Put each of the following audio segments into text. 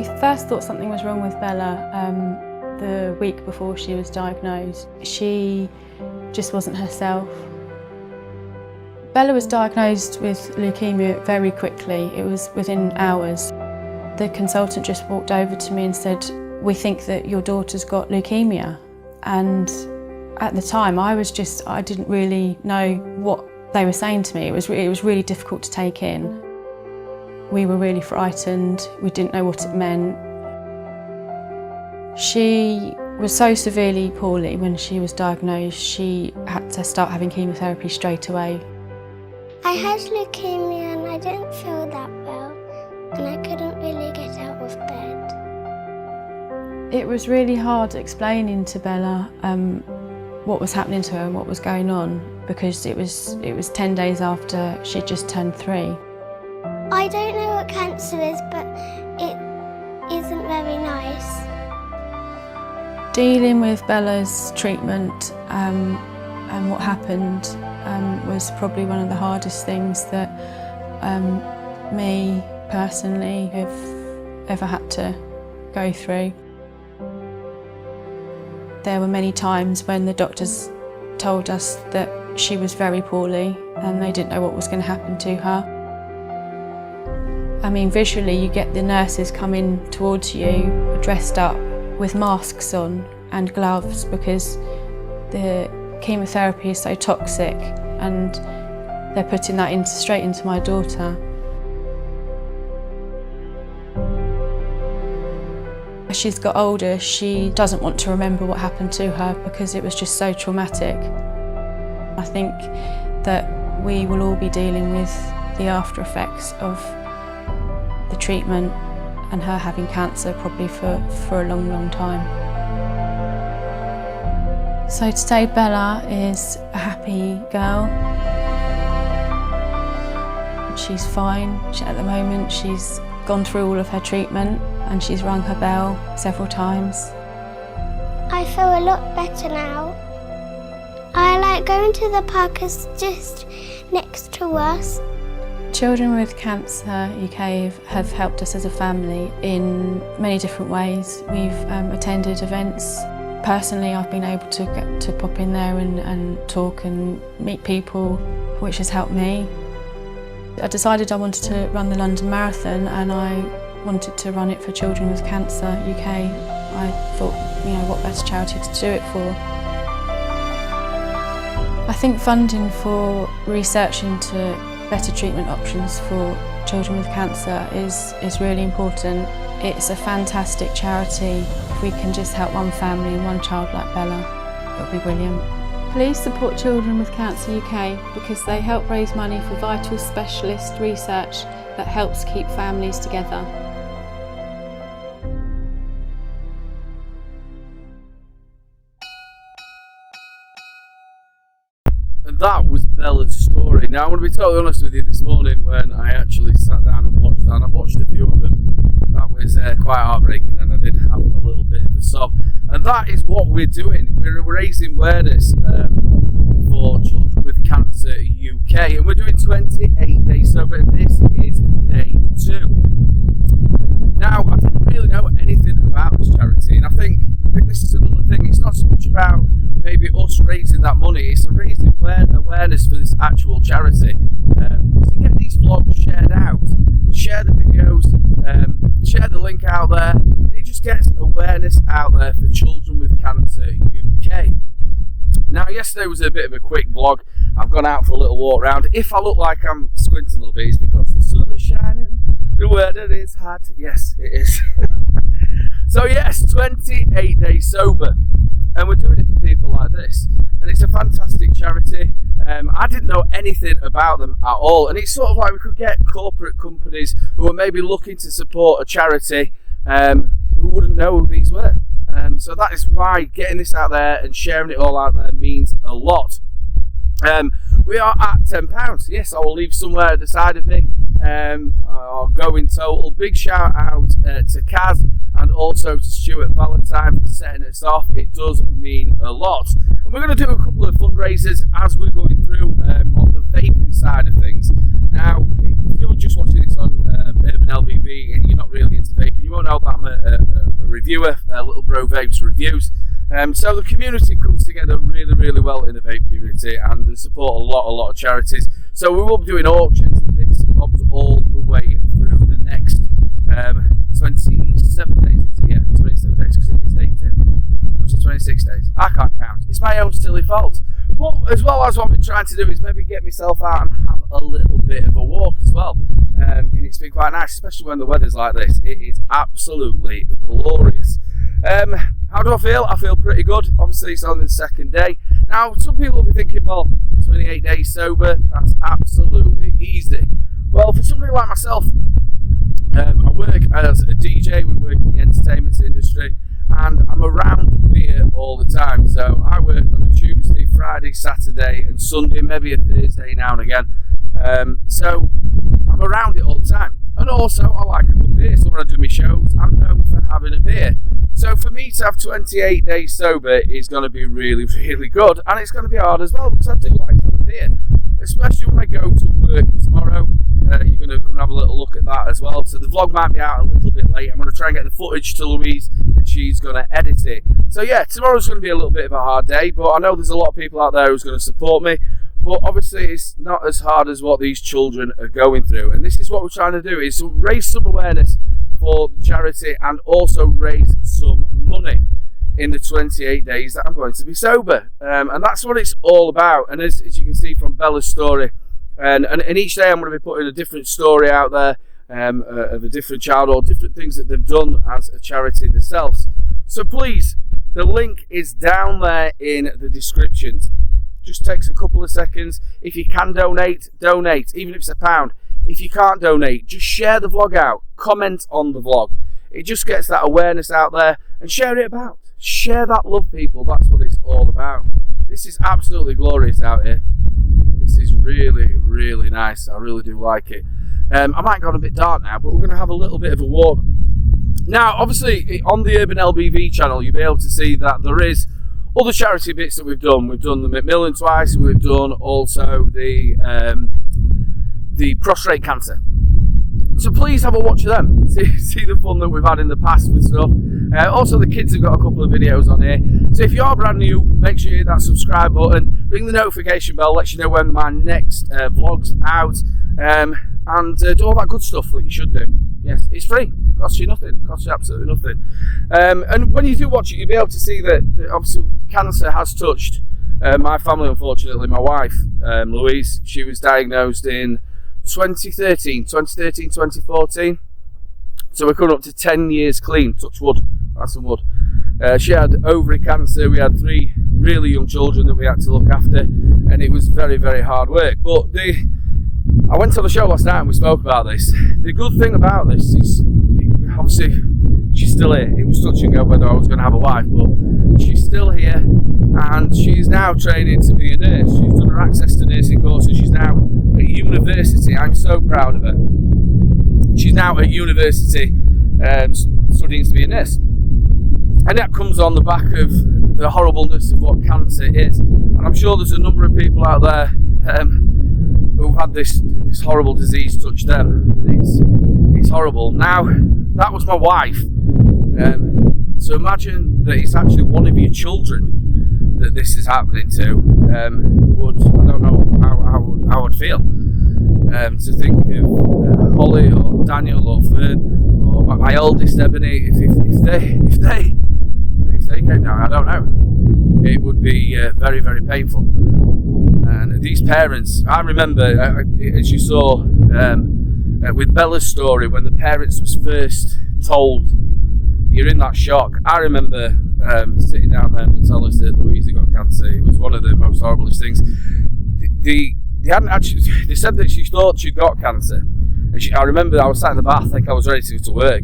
We first thought something was wrong with Bella the week before she was diagnosed. She just wasn't herself. Bella was diagnosed with leukemia very quickly. It was within hours. The consultant just walked over to me and said, "We think that your daughter's got leukemia." And at the time, I didn't really know what they were saying to me. It was really difficult to take in. We were really frightened. We didn't know what it meant. She was so severely poorly when she was diagnosed, she had to start having chemotherapy straight away. I had leukemia and I didn't feel that well, and I couldn't really get out of bed. It was really hard explaining to Bella what was happening to her and what was going on, because it was 10 days after she'd just turned 3. I don't know what cancer is, but it isn't very nice. Dealing with Bella's treatment and what happened was probably one of the hardest things that me personally have ever had to go through. There were many times when the doctors told us that she was very poorly and they didn't know what was going to happen to her. I mean, visually you get the nurses coming towards you dressed up with masks on and gloves because the chemotherapy is so toxic, and they're putting that straight into my daughter. As she's got older, she doesn't want to remember what happened to her because it was just so traumatic. I think that we will all be dealing with the after effects of the treatment and her having cancer probably for a long, long time. So today Bella is a happy girl. She's fine. At the moment she's gone through all of her treatment and she's rung her bell several times. I feel a lot better now. I like going to the park, it's just next to us. Children with Cancer UK have helped us as a family in many different ways. We've attended events. Personally, I've been able to get to pop in there and talk and meet people, which has helped me. I decided I wanted to run the London Marathon and I wanted to run it for Children with Cancer UK. I thought, what better charity to do it for. I think funding for research into better treatment options for children with cancer is really important. It's a fantastic charity. If we can just help one family and one child like Bella, it would be brilliant. Please support Children with Cancer UK because they help raise money for vital specialist research that helps keep families together. And that was Bella's story. Now, I'm going to be totally honest with you, this morning when I actually sat down and watched that, and I've watched a few of them, that was quite heartbreaking, and I did have a little bit of a sob. And that is what we're doing. We're raising awareness for Children with Cancer UK, and we're doing 28 days sober, and this is day 2. Now, I didn't really know anything about this charity, and I think this is another thing. It's not so much about maybe us raising that money, it's raising awareness for this actual charity. So get these vlogs shared out, share the videos, share the link out there, and it just gets awareness out there for Children with Cancer UK. Now, yesterday was a bit of a quick vlog. I've gone out for a little walk round. If I look like I'm squinting a little bit, it's because the sun is shining, the weather is hot. Yes, it is. So yes, 28 days sober, and we're doing it for people like this, and it's a fantastic charity. I didn't know anything about them at all, and it's sort of like we could get corporate companies who are maybe looking to support a charity who wouldn't know who these were. So that is why getting this out there and sharing it all out there means a lot. We are at £10. Yes, I will leave somewhere at the side of me. I'll go in total. Big shout out to Kaz and also to Stuart Valentine for setting us off. It does mean a lot. And we're going to do a couple of fundraisers as we're going through on the vaping side of things. Now, if you're just watching this on Urban L.B.V. and you're not really into vaping, you won't know that I'm reviewer, Little Bro Vapes reviews. So the community comes together really, really well in the vape community, and they support a lot of charities. So we will be doing auctions and bits and bobs all the way through the next 27 days. Yeah, 27 days, because it is day 2. Which is 26 days. I can't count. It's my own silly fault. But as well as what I've been trying to do is maybe get myself out and have a little bit of a walk as well. And it's been quite nice, especially when the weather's like this. It is absolutely glorious. How do I feel? I feel pretty good. Obviously, it's only the 2nd day. Now, some people will be thinking, well, 28 days sober, that's absolutely easy. Well, for somebody like myself, I work as a DJ, we work in the entertainment industry, and I'm around beer all the time. So I work on a Tuesday, Friday, Saturday and Sunday, maybe a Thursday now and again. So I'm around it all the time. And also I like a good beer, so when I do my shows, I'm known for having a beer. So for me to have 28 days sober is going to be really, really good, and it's going to be hard as well, because I do like to have a beer, especially when I go to work tomorrow. You're going to come and have a little look at that as well. So the vlog might be out a little bit late. I'm going to try and get the footage to Louise, and she's going to edit it. So yeah, tomorrow's going to be a little bit of a hard day, but I know there's a lot of people out there who's going to support me. But obviously it's not as hard as what these children are going through, and this is what we're trying to do, is raise some awareness for the charity and also raise some money in the 28 days that I'm going to be sober. And that's what it's all about. And as you can see from Bella's story, and each day I'm going to be putting a different story out there of a different child or different things that they've done as a charity themselves. So please, the link is down there in the descriptions. Just takes a couple of seconds. If you can donate, donate, even if it's £1. If you can't donate, just share the vlog out, comment on the vlog. It just gets that awareness out there, and share it about. Share that love, people. That's what it's all about. This is absolutely glorious out here. This is really, really nice. I really do like it. I might go on a bit dark now, but we're going to have a little bit of a walk. Now, obviously, on the Urban L.B.V channel, you'll be able to see that there is other charity bits that we've done. We've done the Macmillan twice, and we've done also the prostate cancer. So please have a watch of them. See the fun that we've had in the past with stuff. Also, the kids have got a couple of videos on here. So if you are brand new, make sure you hit that subscribe button, ring the notification bell, lets you know when my next vlog's out, and do all that good stuff that you should do. Yes, it's free. Costs you nothing. Costs you absolutely nothing. And when you do watch it, you'll be able to see that obviously cancer has touched my family. Unfortunately, my wife Louise, she was diagnosed in 2013, 2014. So we're coming up to 10 years clean. Touch wood. That's some wood. She had ovary cancer. We had 3 really young children that we had to look after, and it was very, very hard work. But I went to the show last night and we spoke about this. The good thing about this is, obviously, she's still here. It was touch and go whether I was going to have a wife, but she's still here, and she's now training to be a nurse. She's done her access to nursing course, and she's now at university. I'm so proud of her. She's now at university studying to be a nurse. And that comes on the back of the horribleness of what cancer is. And I'm sure there's a number of people out there who've had this horrible disease touch them. It's horrible. Now, that was my wife. So imagine that it's actually one of your children that this is happening to. I don't know how I would feel. To think of Holly or Daniel or Fern or my oldest Ebony, if they came down, I don't know. It would be very, very painful. And these parents, I remember, as you saw with Bella's story, when the parents was first told, you're in that shock. I remember sitting down there and telling us that Louisa got cancer. It was one of the most horriblest things. They said that she thought she'd got cancer. And I remember I was sat in the bath, I think I was ready to go to work.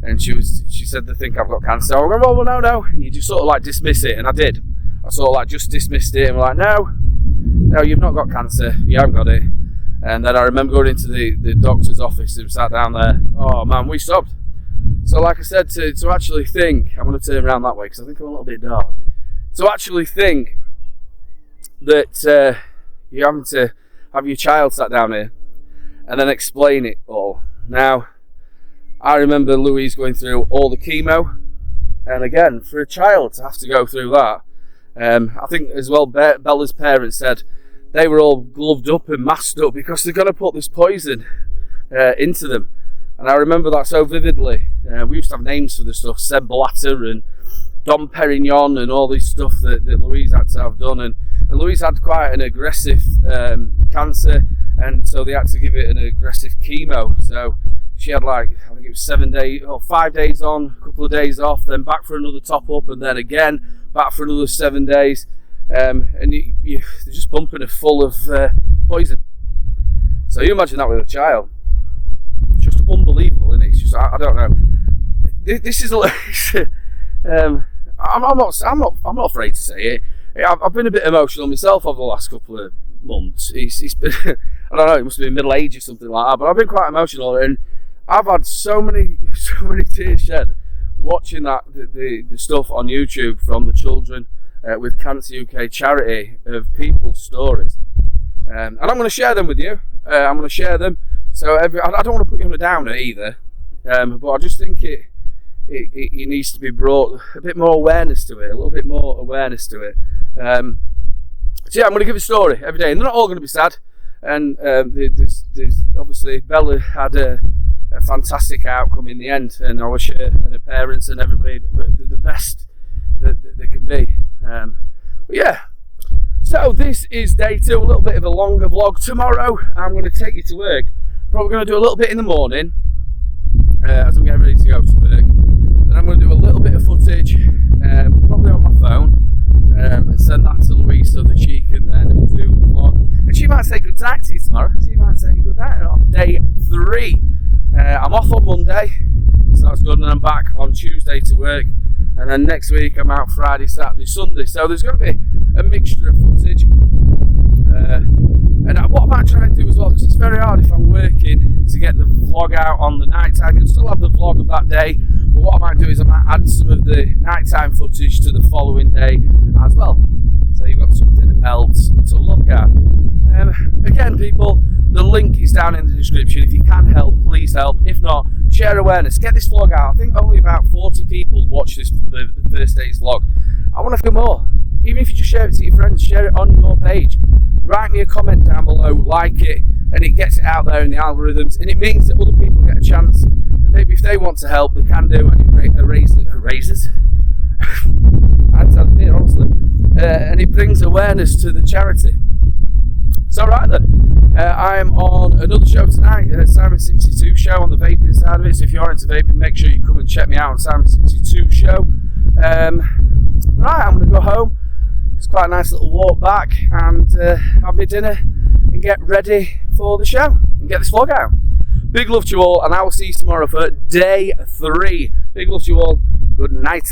And she said, they think I've got cancer. I went, well, no. And you just sort of like dismiss it, and I did. I sort of like just dismissed it and we're like, no, you've not got cancer, you haven't got it. And then I remember going into the doctor's office and sat down there. Oh man, we stopped. So like I said, to actually think, I'm going to turn around that way because I think I'm a little bit dark. To actually think that you're having to have your child sat down here and then explain it all. Now, I remember Louise going through all the chemo, And again, for a child to have to go through that, I think as well, Bella's parents said they were all gloved up and masked up because they're going to put this poison into them. And I remember that so vividly. We used to have names for the stuff, Seb Blatter and Dom Perignon and all this stuff that Louise had to have done. And Louise had quite an aggressive cancer, and so they had to give it an aggressive chemo. So she had I think it was 7 days or 5 days on, a couple of days off, then back for another top up, and then again back for another 7 days. And they're just pumping her full of poison. So you imagine that with a child. It's just unbelievable, isn't it? It's just, I don't know. This is I'm not afraid to say it. I've been a bit emotional myself over the last couple of months. It's been, I don't know, it must have been middle age or something like that, but I've been quite emotional, and I've had so many tears shed watching the stuff on YouTube from the Children with Cancer UK charity of people's stories, and I'm going to share them with you. I'm going to share them. So I don't want to put you on a downer either, but I just think it needs to be brought a bit more awareness to it, a little bit more awareness to it. So yeah, I'm going to give a story every day, and they're not all going to be sad. And there's obviously Bella had a fantastic outcome in the end, and I wish her and her parents and everybody the best that they can be. But yeah, so this is day 2, a little bit of a longer vlog. Tomorrow I'm going to take you to work. Probably going to do a little bit in the morning as I'm getting ready to go to work. Then I'm going to do a little bit of footage, probably on my phone, and send that to Louise so that she can then do the vlog. And she might say good night to you tomorrow. She might say good night on day 3. I'm off on Monday, so that's good, and I'm back on Tuesday to work. And then next week I'm out Friday, Saturday, Sunday. So there's going to be a mixture of footage. And what I might try and do as well, because it's very hard if I'm working to get the vlog out on the night time. You'll still have the vlog of that day, but what I might do is I might add some of the nighttime footage to the following day as well. So you've got something else to look at. Again, people, the link is down in the description. If you can help, please help. If not, share awareness. Get this vlog out. I think only about 40 people watch the first day's vlog. I want to feel more. Even if you just share it to your friends, share it on your page. Write me a comment down below, like it, and it gets it out there in the algorithms, and it means that other people get a chance that maybe if they want to help, they can do, and it raises. Honestly, and it brings awareness to the charity. So right then, I am on another show tonight, Simon 62 show on the vaping side of it. So if you're into vaping, make sure you come and check me out on Simon 62 show. Right, I'm going to go home. It's quite a nice little walk back and have my dinner and get ready for the show and get this vlog out. Big love to you all, and I will see you tomorrow for day 3. Big love to you all. Good night.